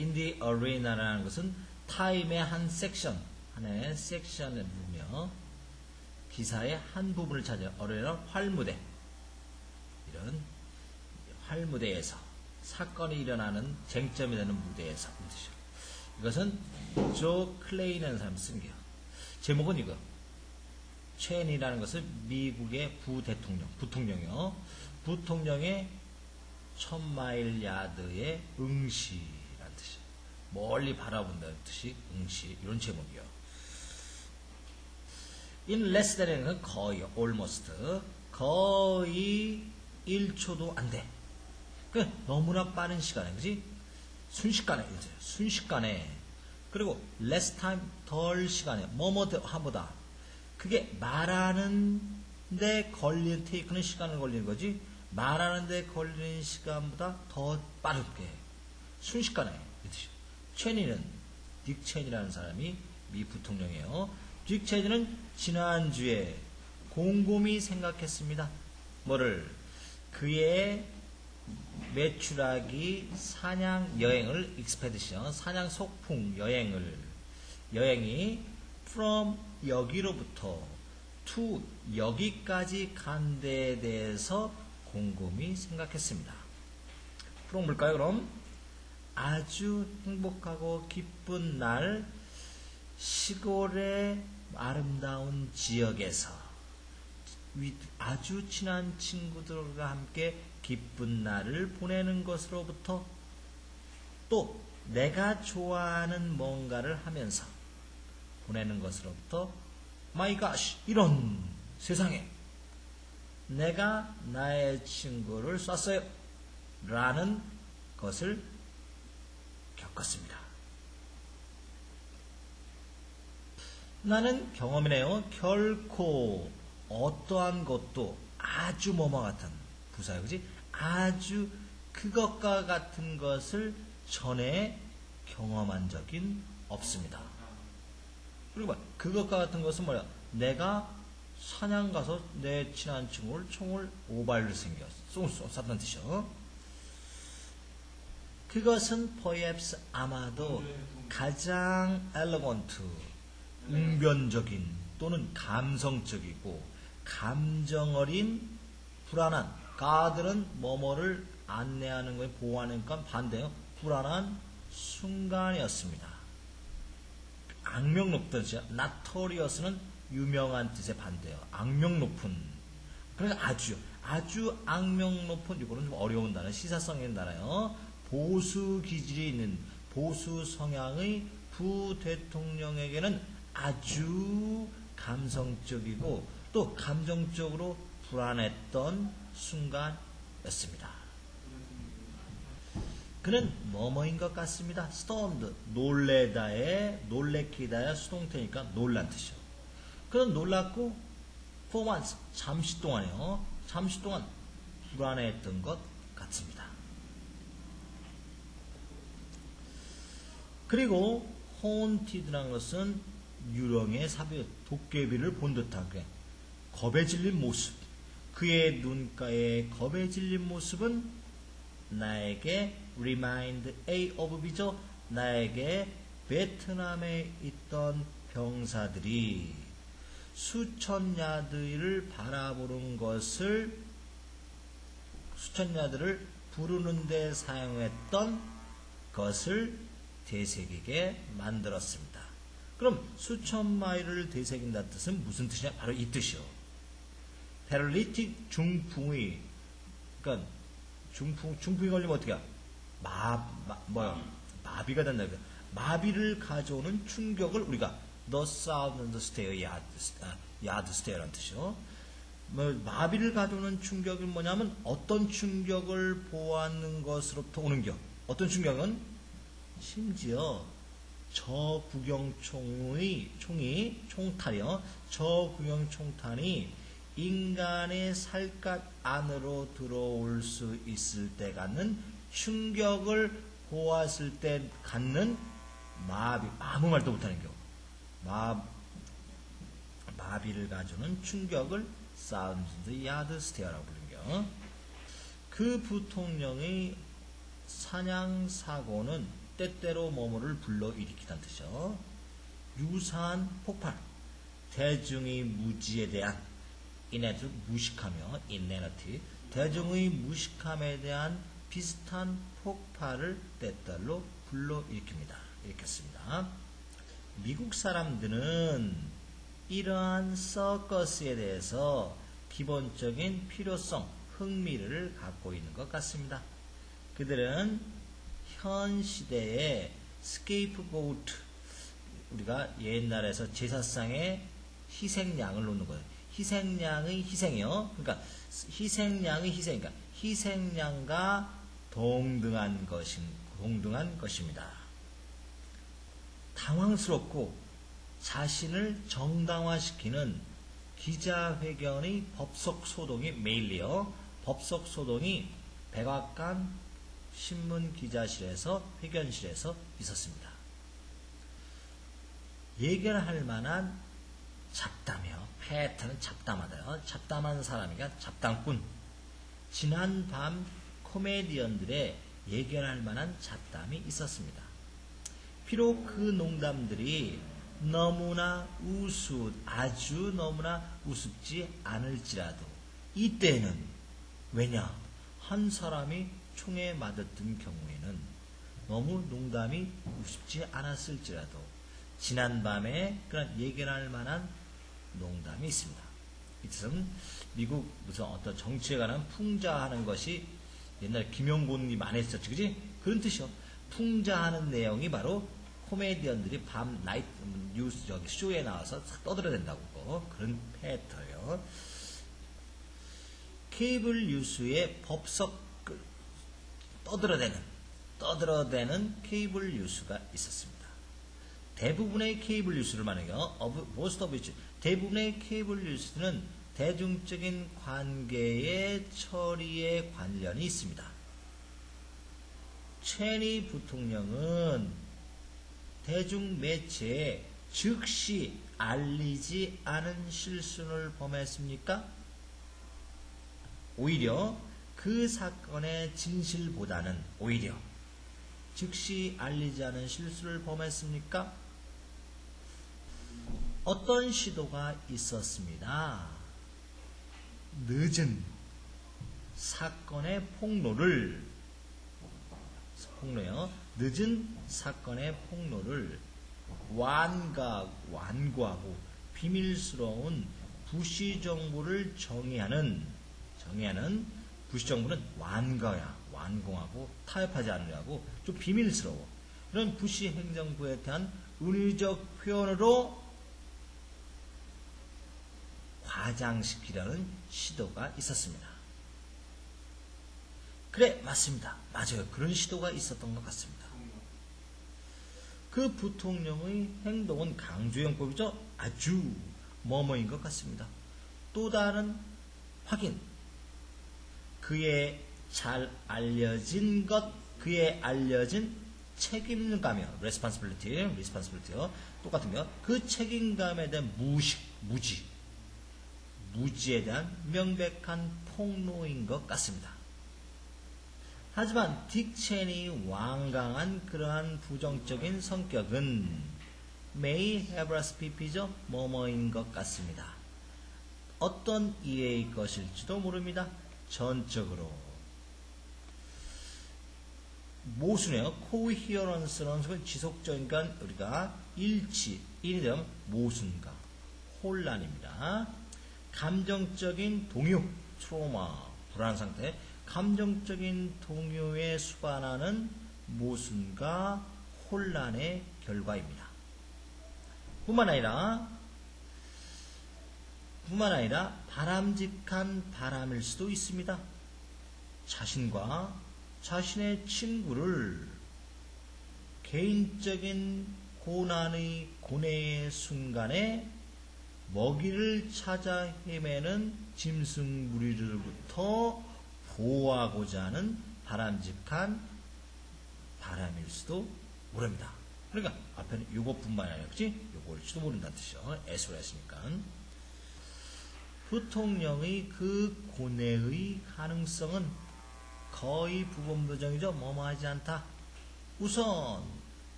in the arena라는 것은 타임의 한 섹션, 하나의 섹션을 보며 기사의 한 부분을 차지하는 어레나 활무대, 이런 활무대에서 사건이 일어나는 쟁점이 되는 무대에서 뜻이죠. 이것은 조 클레이라는 사람이 쓴 게요. 제목은 이거. 체인이라는 것은 미국의 부통령이요. 부통령의 1000마일 야드의 응시라는 뜻이에요. 멀리 바라본다는 뜻이 응시, 이런 제목이요. in less than이라는 건 거의, almost, 거의 1초도 안 돼. 그 너무나 빠른 시간에, 그지? 순식간에. 그리고 less time, 덜 시간에, 뭐뭐하보다. 그게 말하는데 걸리는, 테이크는 시간을 걸리는 거지, 말하는데 걸리는 시간보다 더 빠르게, 순식간에. 체니는, 딕 체니라는 사람이 미 부통령이에요. 딕 체니는 지난주에 곰곰이 생각했습니다. 뭐를? 그의 메추라기 사냥 여행을, 익스페디션, 사냥 속풍 여행이 from 여기로부터 to 여기까지 간 데에 대해서 곰곰이 생각했습니다. from 뭘까요, 그럼? 아주 행복하고 기쁜 날, 시골의 아름다운 지역에서 아주 친한 친구들과 함께 기쁜 날을 보내는 것으로부터, 또 내가 좋아하는 뭔가를 하면서 보내는 것으로부터, 마이 갓, 이런 세상에 내가 나의 친구를 쐈어요 라는 것을 겪었습니다. 나는 경험이네요. 결코 어떠한 것도 아주 뭐뭐 같은 부사요, 그지? 아주 그것과 같은 것을 전에 경험한 적인 없습니다. 그리고 그것과 같은 것은 뭐야? 내가 사냥 가서 내 친한 친구를 총을 5발을 쐈다는 뜻이요. 그것은 perhaps 아마도 가장 엘레건트, 웅변적인 또는 감성적이고 감정 어린 불안한, 가들은 뭐뭐를 안내하는 거에 보호하는 건 반대요. 불안한 순간이었습니다. 악명 높던 뜻이야. notorious는 유명한 뜻의 반대요. 악명 높은. 그러니까 아주 악명 높은, 이거는 좀 어려운 단어, 시사성 있는 단어요. 보수 기질이 있는, 보수 성향의 부대통령에게는 아주 감성적이고 또 감정적으로 불안했던 순간이었습니다. 그는 뭐뭐인 것 같습니다. stunned, 놀래키다의 수동태니까 놀란 뜻이요. 그는 놀랐고 for once, 잠시 동안 불안해했던 것 같습니다. 그리고 haunted라는 것은 유령의 사비, 도깨비를 본 듯한, 겁에 질린 모습, 그의 눈가에 겁에 질린 모습은 나에게 remind A of B죠. 나에게 베트남에 있던 병사들이 수천 야드를 바라보는 것을, 수천 야드를 부르는 데 사용했던 것을 되새기게 만들었습니다. 그럼 수천 마일을 되새긴다는 뜻은 무슨 뜻이냐? 바로 이 뜻이요. 패럴리틱 중풍의, 그러니까 중풍이 걸리면 어떻게 해요? 마비가 된다. 마비를 가져오는 충격을 우리가 the southern stair, yard stair라는 뜻이요. 마비를 가져오는 충격은 뭐냐면 어떤 충격을 보았는 것으로부터 오는겨. 어떤 충격은 심지어 저구경총의 총탄이요. 저구경총탄이 인간의 살갗 안으로 들어올 수 있을 때 갖는 충격을 보았을 때 갖는 마비, 아무 말도 못하는 경우, 마비를 가져오는 충격을 사운드 야드 스테어라고 부르는겨. 그 부통령의 사냥 사고는 때때로 뭐뭐를 불러일으키다는 뜻이죠. 유사한 폭발, 대중의 무지에 대한 이네트 무식하며 인네너티 대중의 무식함에 대한 비슷한 폭발을 때때로 불러일으킵니다. 읽겠습니다. 미국 사람들은 이러한 서커스에 대해서 기본적인 필요성, 흥미를 갖고 있는 것 같습니다. 그들은 현 시대의 스케이프고우트, 우리가 옛날에서 제사상에 희생양을 놓는 거예요. 희생양의 희생이요. 그러니까 희생양의 희생, 그러니까 희생양과 동등한 것입니다. 당황스럽고 자신을 정당화시키는 기자회견의 법석 소동이 매일이요. 법석 소동이 백악관 신문 기자실에서 회견실에서 있었습니다. 예견할 만한 잡담이요. 패턴은 잡담하다요. 잡담한 사람이가 잡담꾼. 지난 밤 코미디언들의 예견할 만한 잡담이 있었습니다. 비록 그 농담들이 너무나 아주 너무나 우습지 않을지라도 이때는 왜냐? 한 사람이 총에 맞았던 경우에는 너무 농담이 우습지 않았을지라도 지난밤에 그런 예견할 만한 농담이 있습니다. 이 뜻은 미국 무슨 어떤 정치에 관한 풍자하는 것이 옛날에 김영곤이 많이 했었지, 그지? 그런 뜻이요. 풍자하는 내용이 바로 코미디언들이 밤 나이트 뉴스 쇼에 나와서 떠들어댄다고 그런 패터예요. 케이블 뉴스의 법석 떠들어대는 케이블 뉴스가 있었습니다. 대부분의 케이블 뉴스를 말해요. 대부분의 케이블 뉴스는 대중적인 관계의 처리에 관련이 있습니다. 체니 부통령은 대중매체에 즉시 알리지 않은 실수를 범했습니까? 오히려 그 사건의 진실보다는 오히려 즉시 알리지 않은 실수를 범했습니까? 어떤 시도가 있었습니다. 늦은 사건의 늦은 사건의 폭로를 완고하고 비밀스러운 부시 정부를 정의하는 부시 정부는 완공하고 타협하지 않으려고 좀 비밀스러워. 이런 부시 행정부에 대한 은유적 표현으로 과장시키려는 시도가 있었습니다. 그래, 맞습니다. 맞아요. 그런 시도가 있었던 것 같습니다. 그 부통령의 행동은 강조형법이죠. 아주 뭐뭐인 것 같습니다. 또 다른 확인. 그의 알려진 책임감이요. responsibility요. 똑같은데요. 그 책임감에 대한 무지에 대한 명백한 폭로인 것 같습니다. 하지만 딕 체니 완강한 그러한 부정적인 성격은 may have SPP죠. 뭐뭐인 것 같습니다. 어떤 이해의 것일지도 모릅니다. 전적으로 모순이에요. coherence라는 것은 지속적인 우리가 인이 되면 모순과 혼란입니다. 감정적인 동요, 트로마, 불안 상태, 감정적인 동요에 수반하는 모순과 혼란의 결과입니다. 뿐만 아니라 바람직한 바람일 수도 있습니다. 자신과 자신의 친구를 개인적인 고뇌의 순간에 먹이를 찾아 헤매는 짐승무리로부터 보호하고자 하는 바람직한 바람일 수도 모릅니다. 그러니까 앞에는 이것뿐만 아니라 그치? 요거일지도 모른다는 뜻이죠. 애소를 했으니까. 부통령의 그 고뇌의 가능성은 거의 부분부정이죠. 뭐뭐하지 않다. 우선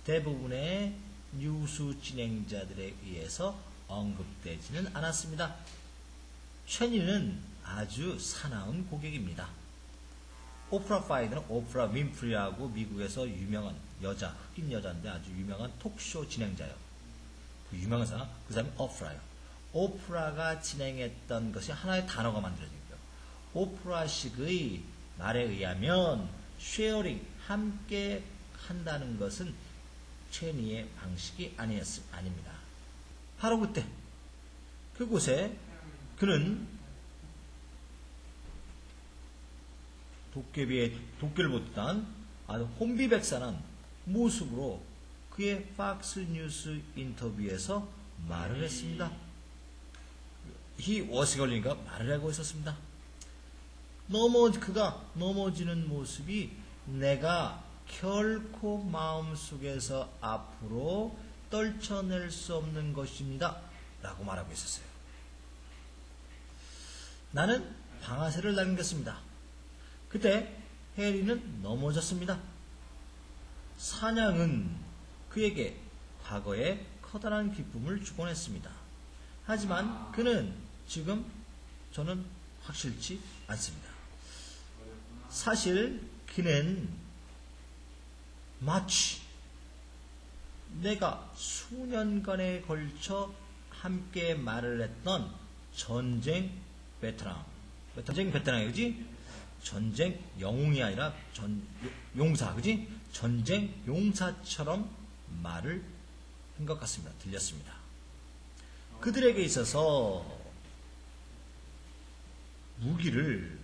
대부분의 뉴스 진행자들에 의해서 언급되지는 않았습니다. 챈니는 아주 사나운 고객입니다. 오프라 파이드는 오프라 윈프리라고 미국에서 유명한 여자, 흑인 여자인데 아주 유명한 톡쇼 진행자예요. 그 유명한 사람, 그 사람이 오프라예요. 오프라가 진행했던 것이 하나의 단어가 만들어진 거예요. 오프라식의 말에 의하면 쉐어링, 함께 한다는 것은 챈니의 방식이 아닙니다. 바로 그때 그곳에 그는 도끼를 보듯한 아주 혼비백산한 모습으로 그의 팍스 뉴스 인터뷰에서 말을 했습니다. 이 워시 걸리니까 말을 하고 있었습니다. 그가 넘어지는 모습이 내가 결코 마음속에서 앞으로 떨쳐낼 수 없는 것입니다. 라고 말하고 있었어요. 나는 방아쇠를 남겼습니다. 그때 해리는 넘어졌습니다. 사냥은 그에게 과거에 커다란 기쁨을 주곤 했습니다. 하지만 그는 지금 저는 확실치 않습니다. 사실 그는 마치 내가 수년간에 걸쳐 함께 말을 했던 전쟁 베테랑이지? 전쟁 영웅이 아니라 용사, 그지? 전쟁 용사처럼 말을 한 것 같습니다. 들렸습니다. 그들에게 있어서 무기를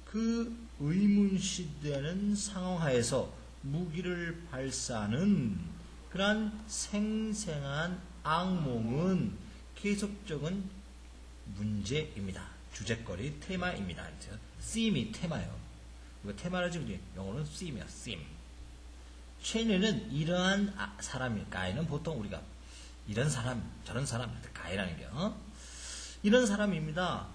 그 의문시되는 상황하에서 무기를 발사하는 그러한 생생한 악몽은 계속적인 문제입니다. 주제거리, 테마입니다. theme이 테마예요. 이거 테마를 지금 영어로는 theme이야, theme. 챈니는 이러한 사람이, 가이는 보통 우리가 이런 사람, 저런 사람, 가이라는 게, 이런 사람입니다.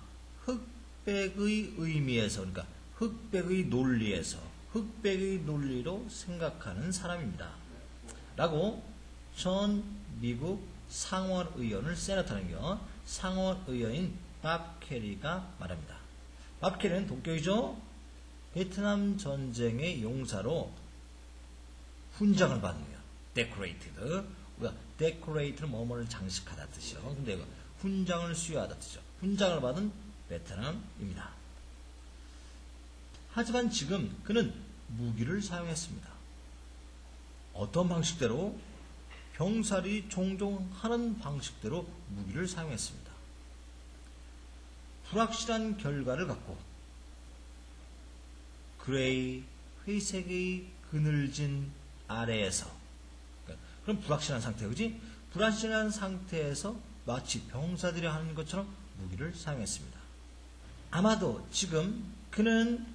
흑백의 의미에서, 그러니까 흑백의 논리에서, 흑백의 논리로 생각하는 사람입니다. 라고 전 미국 상원의원을 세너터는 겨 상원의원인 밥 캐리가 말합니다. 밥 캐리는 동격이죠. 베트남 전쟁의 용사로 훈장을 받는 거예요. decorated. 우리가 decorate는 뭐뭐를 장식하다 뜻이요. 근데 이거 훈장을 수여하다 뜻이죠. 훈장을 받은 베테랑입니다. 하지만 지금 그는 무기를 사용했습니다. 어떤 방식대로? 병살이 종종 하는 방식대로 무기를 사용했습니다. 불확실한 결과를 갖고 그레이 회색의 그늘진 아래에서, 그럼 불확실한 상태, 그지? 불확실한 상태에서 마치 병사들이 하는 것처럼 무기를 사용했습니다. 아마도 지금 그는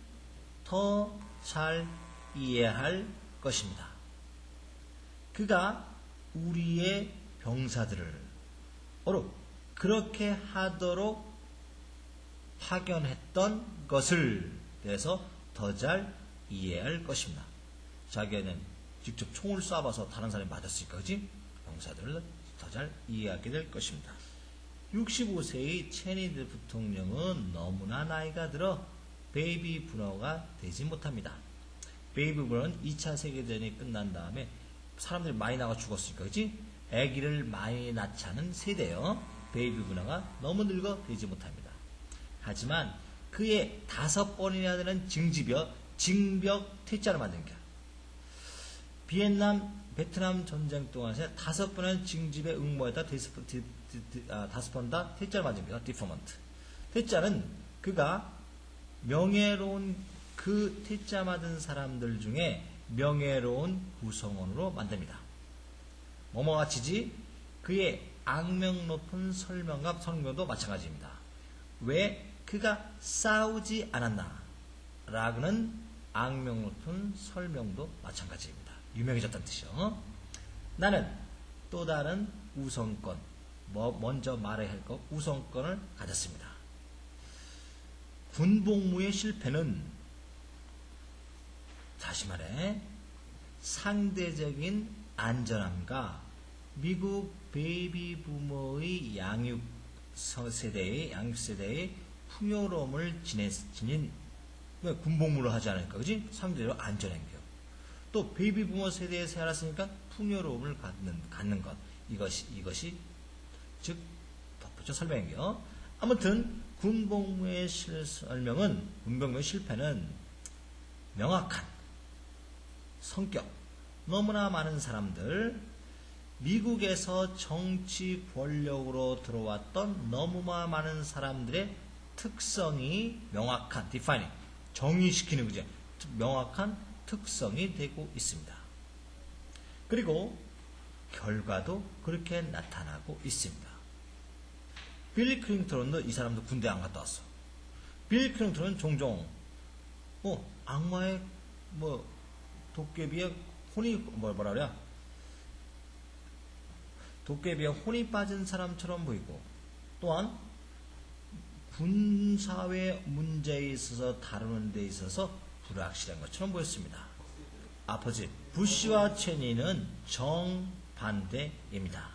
더 잘 이해할 것입니다. 그가 우리의 병사들을 그렇게 하도록 파견했던 것을 대해서 더 잘 이해할 것입니다. 자기는 직접 총을 쏴봐서 다른 사람이 맞았으니까, 그지? 병사들을 더 잘 이해하게 될 것입니다. 65세의 챈니 부통령은 너무나 나이가 들어 베이비 부너가 되지 못합니다. 베이비 부너는 2차 세계대전이 끝난 다음에 사람들이 많이 나가 죽었으니까, 그지? 아기를 많이 낳지 않은 세대요. 베이비 부너가 너무 늙어 되지 못합니다. 하지만 그의 5번이나 되는 징벽 퇴짜를 만든 게 베트남 전쟁 동안에 5번의 징집에 응모했다 5번 다 퇴짜를 만듭니다. 디퍼먼트. 퇴짜는 그가 명예로운 그 퇴짜 맞은 사람들 중에 명예로운 구성원으로 만듭니다. 뭐뭐 같이지? 그의 악명 높은 설명도 마찬가지입니다. 왜 그가 싸우지 않았나? 라는 악명 높은 설명도 마찬가지입니다. 유명해졌다는 뜻이요. 나는 또 다른 우선권, 먼저 말해야 할 것, 우선권을 가졌습니다. 군복무의 실패는, 다시 말해, 상대적인 안전함과 미국 베이비 부모의 양육 세대의 풍요로움을 지닌 군복무를 하지 않으니까, 그지? 상대적으로 안전행교. 또 베이비 부모 세대에 살았으니까 풍요로움을 갖는 것. 이것이 즉 덧붙여 설명이요. 아무튼 군복무의 실패는 명확한 성격, 너무나 많은 사람들, 미국에서 정치 권력으로 들어왔던 너무나 많은 사람들의 특성이 명확한, defining, 정의시키는 거죠. 명확한 특성이 되고 있습니다. 그리고 결과도 그렇게 나타나고 있습니다. 빌 클린턴도 이 사람도 군대 안 갔다 왔어. 빌 클린턴은 종종 악마의 도깨비의 혼이 도깨비에 혼이 빠진 사람처럼 보이고, 또한 군사회 문제에 있어서 다루는 데 있어서 불확실한 것처럼 보였습니다. 아버지 부시와 체니는 정반대입니다.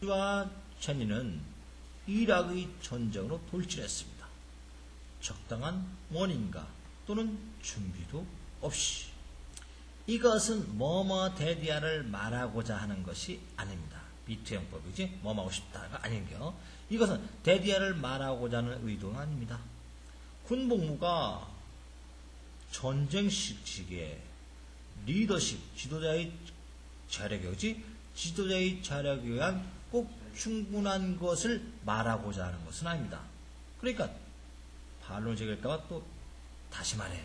부시와 체니는 이락의 전쟁으로 돌진했습니다. 적당한 원인과 또는 준비도 없이. 이것은 뭐뭐 대디아를 말하고자 하는 것이 아닙니다. 미투형법이지 뭐뭐 하고 싶다가 아닌겨. 이것은 대디아를 말하고자 하는 의도는 아닙니다. 군복무가 전쟁 시기에 리더십, 지도자의 자력이지, 지도자의 자력에 의한 꼭 충분한 것을 말하고자 하는 것은 아닙니다. 그러니까 반론을 제기할까봐 또 다시 말해.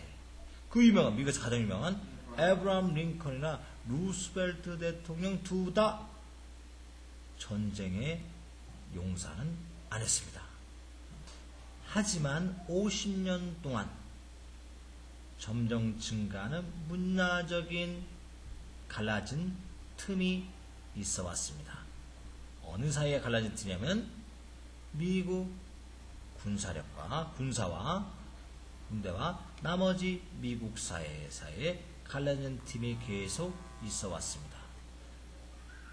그 유명한, 미국에서 가장 유명한 에브라함 링컨이나 루스벨트 대통령 둘 다 전쟁의 용사는 안 했습니다. 하지만 50년 동안 점점 증가하는 문화적인 갈라진 틈이 있어 왔습니다. 어느 사이에 갈라진 틈이냐면 미국 군사력과 군대와 나머지 미국 사회 사이에 갈라진 틈이 계속 있어 왔습니다.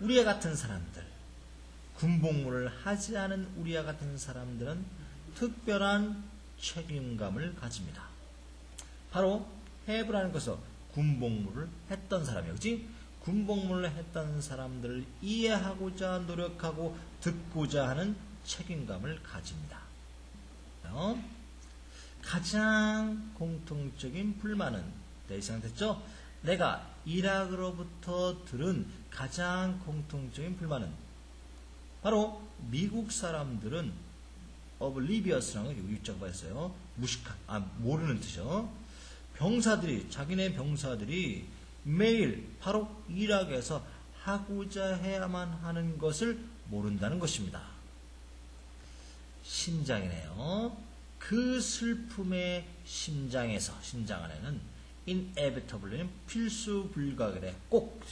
우리와 같은 사람들, 군복무를 하지 않은 우리와 같은 사람들은 특별한 책임감을 가집니다. 바로 해브라는 것은 군복무를 했던 사람이에요. 그치? 군복무를 했던 사람들을 이해하고자 노력하고 듣고자 하는 책임감을 가집니다. 가장 공통적인 불만은 예상됐죠? 내가 이락으로부터 들은 가장 공통적인 불만은 바로 미국 사람들은 oblivious라는 거 유자가 있어요. 무식한, 모르는 뜻이요. 자기네 병사들이 매일 바로 이락에서 하고자 해야만 하는 것을 모른다는 것입니다. 심장이네요. 그 슬픔의 심장 안에는 inevitably는 필수 불가결에 꼭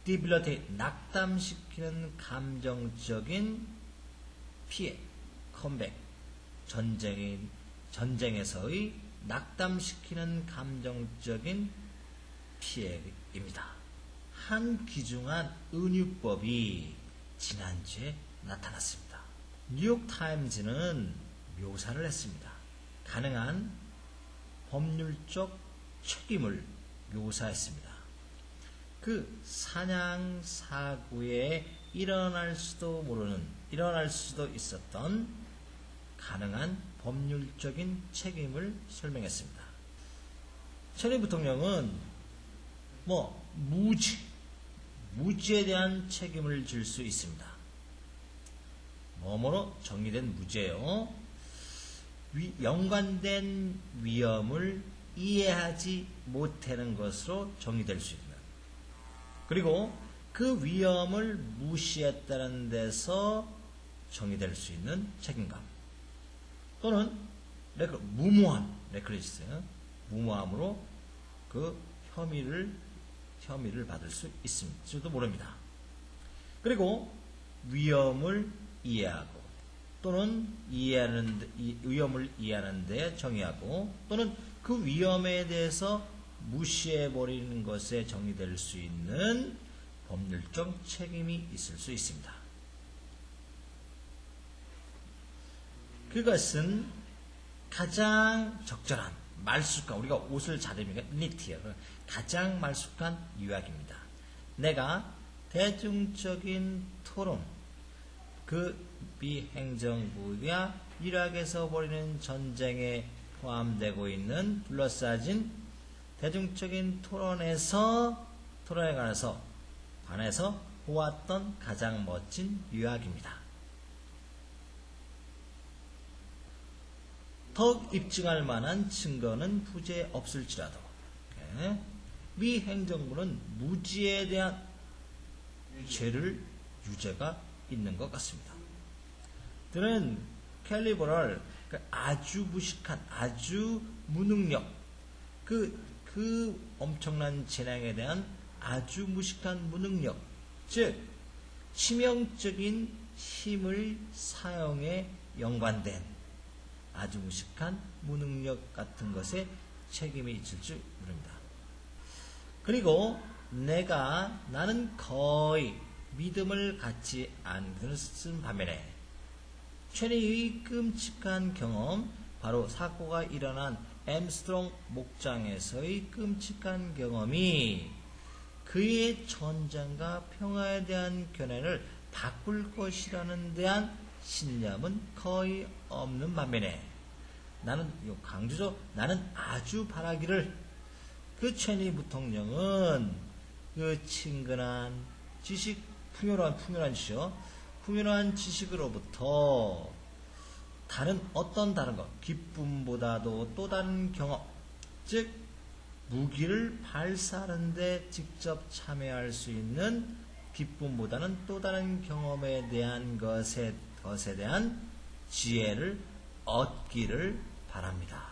debilitate, 낙담시키는 감정적인 피해, 컴백, 전쟁에서의 낙담시키는 감정적인 피해입니다. 한 귀중한 은유법이 지난주에 나타났습니다. 뉴욕타임즈는 묘사를 했습니다. 가능한 법률적 책임을 묘사했습니다. 그 사냥 사고에 일어날 수도 있었던 가능한 법률적인 책임을 설명했습니다. 체니 부통령은 무지에 대한 책임을 질 수 있습니다. 뭐뭐로 정의된 무죄요. 연관된 위험을 이해하지 못하는 것으로 정의될 수 있는, 그리고 그 위험을 무시했다는 데서 정의될 수 있는 책임감, 또는 무모한 레클리시스, 무모함으로 그 혐의를 받을 수 있을지도 모릅니다. 그리고 위험을 이해하고, 또는 위험을 이해하는 데 정의하고, 또는 그 위험에 대해서 무시해버리는 것에 정의될 수 있는 법률적 책임이 있을 수 있습니다. 그것은 가장 적절한 말쑥한, 우리가 옷을 잘 입으니까 니트예요. 가장 말쑥한 유학입니다. 내가 대중적인 토론, 그 미행정부가 이라크에서 벌이는 전쟁에 포함되고 있는 둘러싸진 대중적인 토론에 관해서 보았던 가장 멋진 유학입니다. 더욱 입증할 만한 증거는 부재 없을지라도 미 행정부는 무지에 대한 죄를 유죄가 있는 것 같습니다. 그는 캘리버럴 아주 무식한, 아주 무능력, 그 엄청난 재량에 대한 아주 무식한 무능력, 즉 치명적인 힘을 사용에 연관된 아주 무식한 무능력 같은 것에 책임이 있을 줄 모릅니다. 그리고 나는 거의 믿음을 갖지 않는 반면에 체니의 끔찍한 경험, 바로 사고가 일어난 엠스트롱 목장에서의 끔찍한 경험이 그의 전쟁과 평화에 대한 견해를 바꿀 것이라는 대한 신념은 거의 없는 반면에 나는 아주 바라기를 그 체니 부통령은 그 친근한 지식, 풍요로운 지식으로부터 다른 것, 기쁨보다도 또 다른 경험, 즉 무기를 발사하는 데 직접 참여할 수 있는 기쁨보다는 또 다른 경험에 대한 것에 대한 지혜를 얻기를 바랍니다.